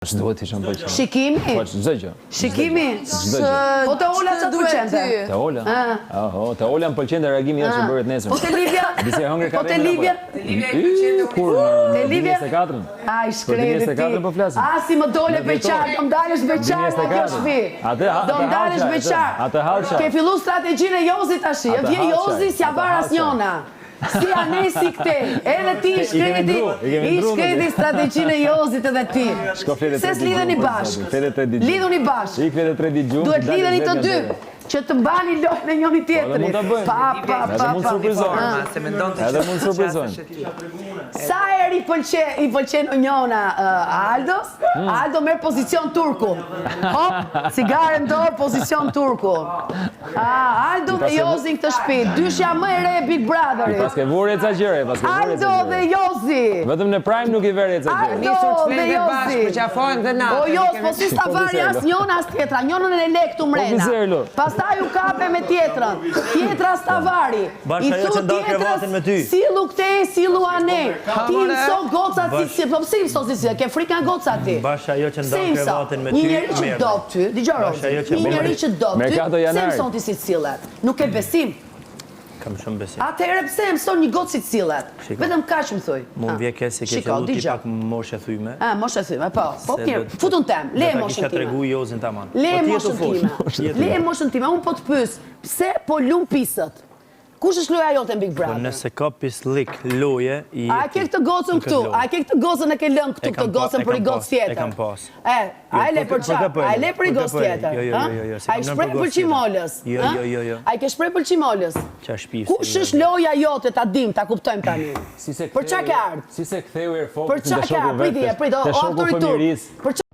Ç'duhet të ishëm pëlqen. Shikimi? Po çdo gjë. Shikimi? Çdo gjë. Po te Ola ç'a pëlqente? Te Ola? Oho, te Ola më pëlqen reagimi jashtë bëret nesër. Po te Livia? Disi hëngër ka. Po te Livia? Te Livia i pëlqen kur te Livia? 24-ën. Ai shkreti ti. 24 po flasim. Si më dole beqar, do m'dalësh beqar nga kjo shtëpi. Do m'dalësh beqar. Atë hallça. Ke fillu strategjinë e Jozit tash. Vje Jozi s'ja varas njona. Si anesi këte, edhe ti i shkreti strategjinë e Jozit edhe ti. Se s'lidheni bashkë. Lidhuni bashkë. Duhet lidheni të dy. Që të mbani lojën e njëri tjetrit. Mund ta bëjmë. Edhe mund surprizojnë. Sa herë i pëlqen Njona Aldos? Aldo merr pozicion turku. Hop, cigare në dorë, pozicion turku. Aldo dhe Jozi në këtë shtëpi, dyshja më e re e Big Brotherit. Paske vuri e ca gjëre, Aldo dhe Jozi. Vetëm në Prime nuk i verë e ca gjëre. Aldo dhe Jozi. O Joz, po si stavari as njona as tjetra, njonën e le këtu mrena. Pastaj u kape me tjetrën. Tjetra stavari. I thu tjetrës, silu këte, silu ane. Ti mëso gocat si, po pse mëso si, ke frikë nga gocat ti. Bashkë ajo që ndan krevatin me ty. Një njeri që do ty, dëgjoj. Një njeri që do ty, pse mëson ti si cilët? Nuk e besim. Kam shumë besim. Atëherë pse mëson një gocë si cilët? Vetëm kaq më thuj. Mund vje ke se ke fillu ti pak moshe thyme. Moshe thyme, po. Po mirë, futun tem, le moshën time. Tregu Jozin tamam. Le moshën time. Le moshën time, unë po të pyes, pse po lum pisët? Kush është loja jote në Big Brother? Po nëse ka pislik loje i A ke këtë gocën këtu? A ke këtë gocën e ke lënë këtu këtë gocën për i gocë tjetër? E kam pas. A e le për çfarë? A e le për i gocë tjetër? Jo. A i shpreh për qimolës? Jo. A i ke shpreh për qimolës? Qa shpif. Kush është loja jote ta dim, ta kuptojmë tani? Për çka ke ardhur? Si se ktheu herë fokut Për çka ke ardhur? Prit, autoritur.